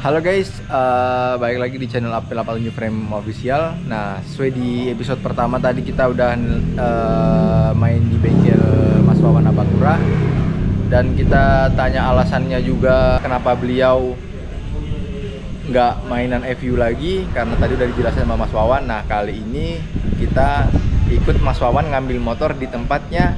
Halo guys, balik lagi di channel Apel 87 Frame Official. Nah, sesuai di episode pertama tadi kita udah main di bengkel Mas Wawan Abakura. Dan kita tanya alasannya juga kenapa beliau nggak mainan FU lagi, karena tadi udah dijelasin sama Mas Wawan. Nah, kali ini kita ikut Mas Wawan ngambil motor di tempatnya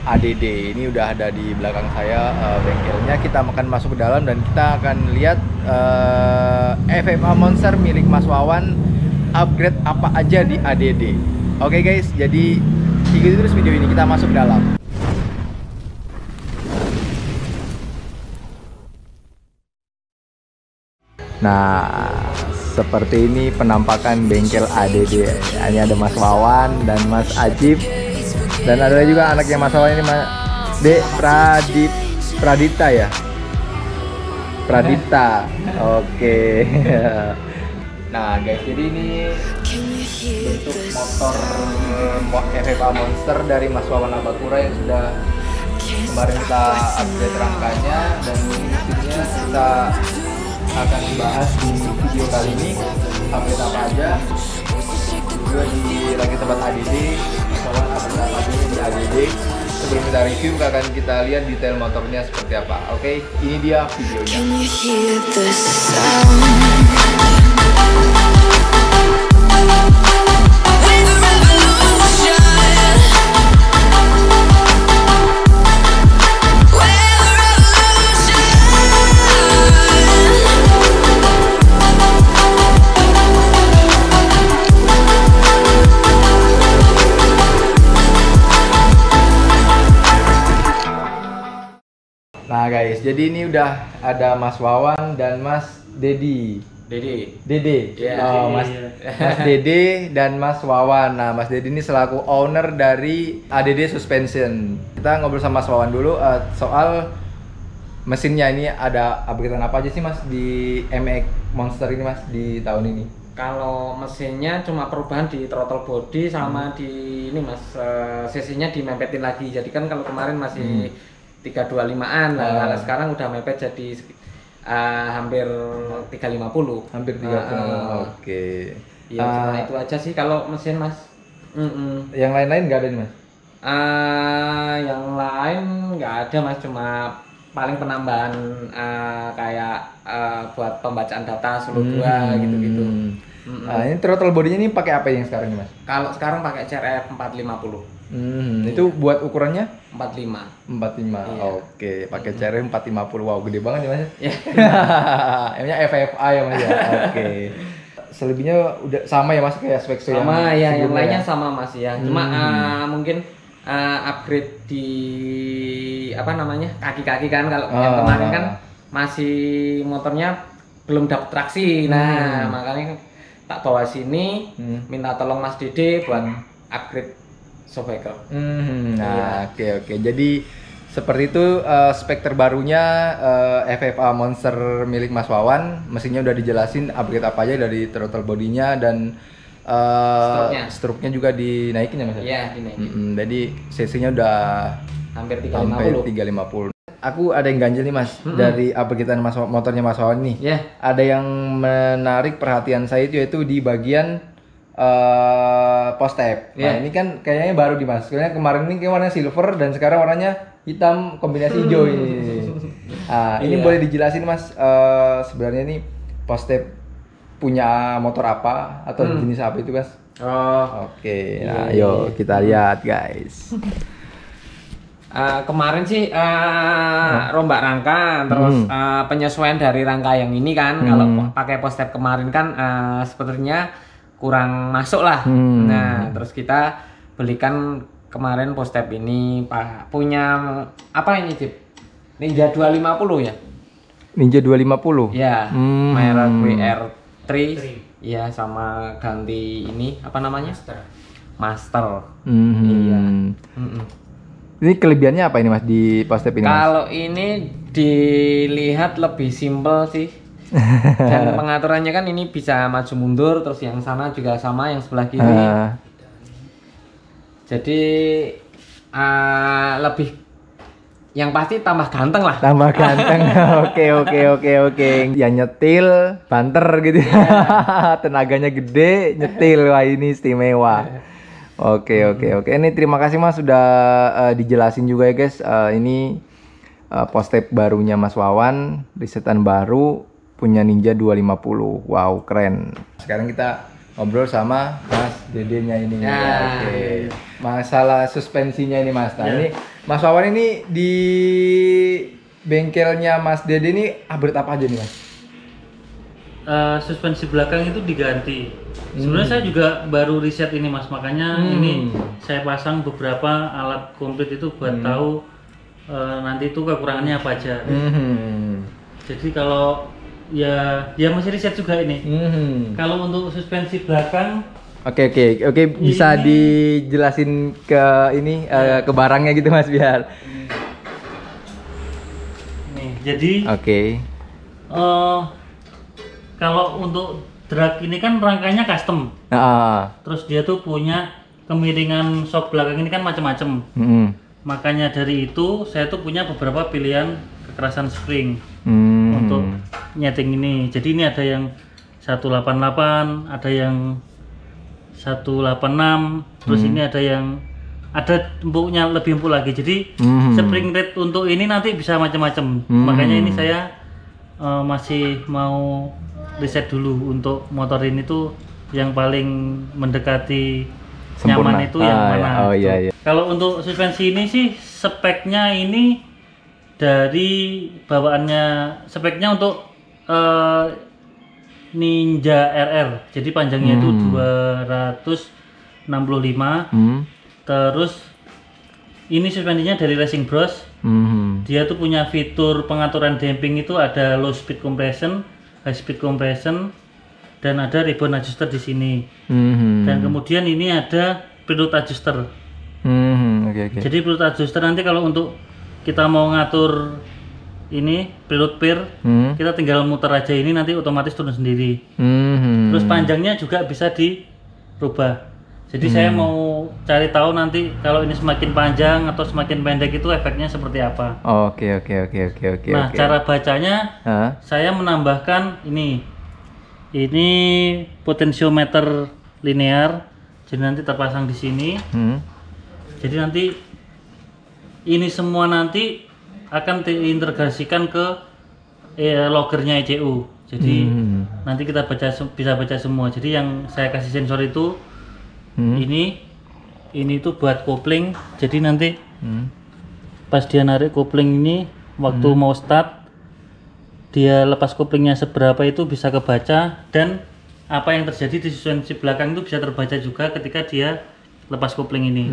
ADD. Ini udah ada di belakang saya bengkelnya. Kita akan masuk ke dalam dan kita akan lihat FFA Monster milik Mas Wawan upgrade apa aja di ADD. Oke guys, jadi ikuti terus video ini, kita masuk ke dalam. Nah, seperti ini penampakan bengkel ADD. Hanya ada Mas Wawan dan Mas Ajib. Dan ada juga anaknya Mas Wawan ini, Mas Dek Pradita ya? Pradita. Oke. Nah guys, jadi ini bentuk motor FFA Monster dari Mas Wawan Abakura yang sudah kemarin kita update rangkanya, dan ini mesinnya kita akan bahas di video kali ini. Update apa aja juga di lagi tempat ADD. Soal update apa aja di ADD. Sebelum kita review, akan kita lihat detail motornya seperti apa. Oke, ini dia videonya. Nah guys, jadi ini udah ada Mas Wawan dan Mas Dedi. Dede. Yeah. Mas Dede dan Mas Wawan. Nah, Mas Dede ini selaku owner dari ADD Suspension. Kita ngobrol sama Mas Wawan dulu soal mesinnya. Ini ada upgradean apa aja sih Mas di MX Monster ini Mas di tahun ini? Kalau mesinnya cuma perubahan di throttle body sama di ini Mas, cc-nya dimempetin lagi. Jadi kan kalau kemarin masih 325-an, kalau sekarang udah mepet jadi hampir 350. Hampir 350. Oke. Iya, cuma itu aja sih kalau mesin Mas. Yang lain-lain nggak ada nih Mas? Yang lain nggak ada Mas, cuma paling penambahan kayak buat pembacaan data solo 2 gitu-gitu. Ini throttle bodinya ini pakai apa yang sekarang nih Mas? Kalau sekarang pakai CRF 450. Itu buat ukurannya 45. 45. Iya. Oke, pakai CRF 450. Wow, gede banget ya Mas. Iya. Emangnya FFA ya Mas ya. Oke. Selebihnya udah sama ya Mas, kayak spek Sama ya, yang sebelumnya lainnya ya? sama Mas ya. Cuma mungkin upgrade di apa namanya, kaki-kaki kan. Kalau yang kemarin kan masih motornya belum dapat traksi. Nah, makanya tak bawa sini, minta tolong Mas Dede buat upgrade shockbreaker. Nah, oke. Jadi seperti itu spek terbarunya FFA Monster milik Mas Wawan. Mesinnya udah dijelasin upgrade apa aja dari throttle bodinya, dan struknya juga dinaikin ya Mas? Iya, dinaikin. Jadi cc-nya udah Hampir sampai 350. Aku ada yang ganjil nih Mas, dari upgradean motornya Mas Wawan nih. Iya. Ada yang menarik perhatian saya itu, yaitu di bagian post tab. Nah, ini kan kayaknya baru di Mas. Soalnya kemarin ini kayak warnanya silver dan sekarang warnanya hitam kombinasi hijau ini. Nah, ini boleh dijelasin Mas, sebenarnya ini post tab punya motor apa atau jenis apa itu Mas? Oke. Nah, yuk kita lihat guys. Kemarin sih rombak rangka, terus penyesuaian dari rangka yang ini kan. Kalau pakai post tab kemarin kan sepertinya kurang masuk lah. Nah, terus kita belikan kemarin post tab ini punya apa ini Cip? Ninja 250 ya? Ninja 250? Ya, merek WR3. Iya, sama ganti ini apa namanya? Master. Iya. Ini kelebihannya apa ini Mas di post tab ini Mas? Kalau ini dilihat lebih simpel sih. Dan pengaturannya kan ini bisa maju mundur, terus yang sana juga sama, yang sebelah kiri. Jadi lebih Yang pasti tambah ganteng lah. Tambah ganteng. Oke. Yang nyetil banter gitu. Tenaganya gede, nyetil. Wah, ini istimewa. Oke. Ini terima kasih Mas sudah dijelasin juga ya guys. Ini post-tape barunya Mas Wawan, risetan baru punya Ninja 250. Wow, keren. Sekarang kita ngobrol sama Mas Dedenya ini. Oke. Masalah suspensinya ini Mas. Nah, ini Mas Wawan ini di bengkelnya Mas Dede ini upgrade apa aja nih Mas? Suspensi belakang itu diganti. Sebenarnya saya juga baru riset ini Mas, makanya ini saya pasang beberapa alat komplit itu buat tahu nanti itu kekurangannya apa aja. Jadi kalau ya masih riset juga ini. Kalau untuk suspensi belakang, Oke, bisa dijelasin ke ini ke barangnya gitu Mas biar. nih, jadi kalau untuk drag ini kan rangkanya custom. Terus dia tuh punya kemiringan shock belakang ini kan macam-macam. Makanya dari itu saya tuh punya beberapa pilihan kekerasan spring untuk nyeting ini. Jadi ini ada yang 188, ada yang 186, terus ini ada empuknya lebih empuk lagi. Jadi spring rate untuk ini nanti bisa macam-macam. Makanya ini saya masih mau riset dulu untuk motor ini tuh yang paling mendekati sempurna. Nyaman itu yang mana. Iya. Kalau untuk suspensi ini sih speknya ini dari bawaannya, speknya untuk Ninja RR, jadi panjangnya itu 265. Terus ini suspensinya dari Racing Bros. Dia tuh punya fitur pengaturan damping, itu ada low speed compression, high speed compression, dan ada ribbon adjuster di sini. Dan kemudian ini ada preload adjuster. Jadi preload adjuster nanti kalau untuk kita mau ngatur ini preload pair, kita tinggal muter aja ini, nanti otomatis turun sendiri. Terus panjangnya juga bisa dirubah. Jadi saya mau cari tahu nanti kalau ini semakin panjang atau semakin pendek itu efeknya seperti apa. Oke. Nah, cara bacanya saya menambahkan ini potensiometer linear. Jadi nanti terpasang di sini. Jadi nanti ini semua nanti akan diintegrasikan ke loggernya ECU. Jadi nanti kita bisa baca semua. Jadi yang saya kasih sensor itu ini tuh buat kopling. Jadi nanti pas dia narik kopling ini, waktu mau start dia lepas koplingnya seberapa itu bisa kebaca, dan apa yang terjadi di suspensi belakang itu bisa terbaca juga ketika dia lepas kopling ini.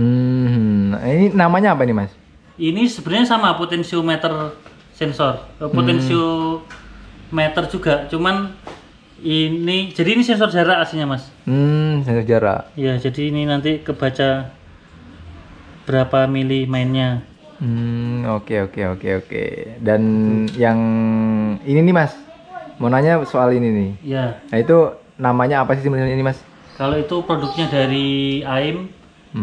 Ini namanya apa nih Mas? Ini sebenarnya sama, potensiometer sensor, potensiometer juga, cuman ini jadi ini sensor jarak aslinya Mas. Sensor jarak. Ya, jadi ini nanti kebaca berapa mili mainnya. Oke. Dan yang ini nih Mas, mau nanya soal ini nih. Ya. Nah itu namanya apa sih sebenarnya ini Mas? Kalau itu produknya dari AIM,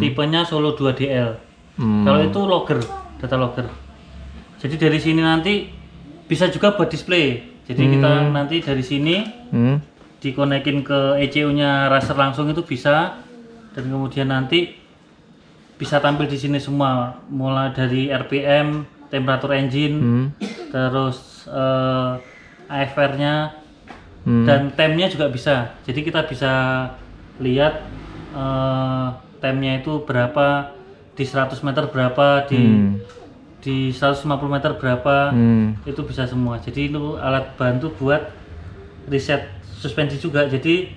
tipenya Solo 2DL. Kalau itu logger, data logger. Jadi dari sini nanti bisa juga buat display. Jadi kita nanti dari sini dikonekin ke ECU-nya Racer langsung itu bisa, dan kemudian nanti bisa tampil di sini semua, mulai dari RPM, temperatur engine, terus AFR-nya, dan temnya juga bisa. Jadi kita bisa lihat temnya itu berapa, di 100 meter berapa, di 150 meter berapa, itu bisa semua. Jadi itu alat bantu buat riset suspensi juga. Jadi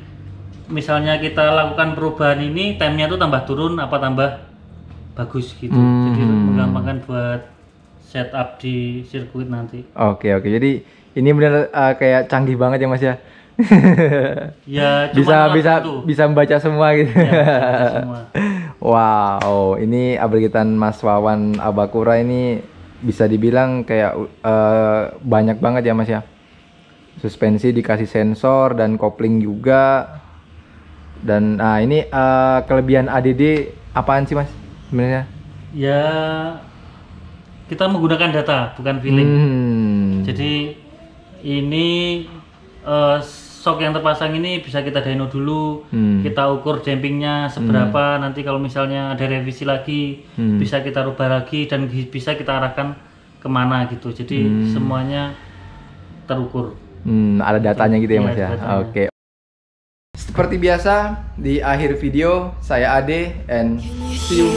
misalnya kita lakukan perubahan ini, temnya itu tambah turun apa tambah bagus gitu. Jadi menggampangkan buat setup di sirkuit nanti. Oke. Jadi ini benar kayak canggih banget ya Mas ya. Ya, bisa membaca semua gitu. Ya, bisa semua. Wow, ini upgradean Mas Wawan Abakura ini bisa dibilang kayak banyak banget ya Mas ya. Suspensi dikasih sensor dan kopling juga. Dan ini kelebihan ADD apaan sih Mas sebenarnya? Ya, kita menggunakan data bukan feeling. Jadi ini shock yang terpasang ini bisa kita dyno dulu, kita ukur dampingnya seberapa, nanti kalau misalnya ada revisi lagi bisa kita rubah lagi dan bisa kita arahkan kemana gitu. Jadi semuanya terukur. Ada datanya gitu ya Mas ya. Datanya. Oke. Seperti biasa di akhir video saya Ade and see you.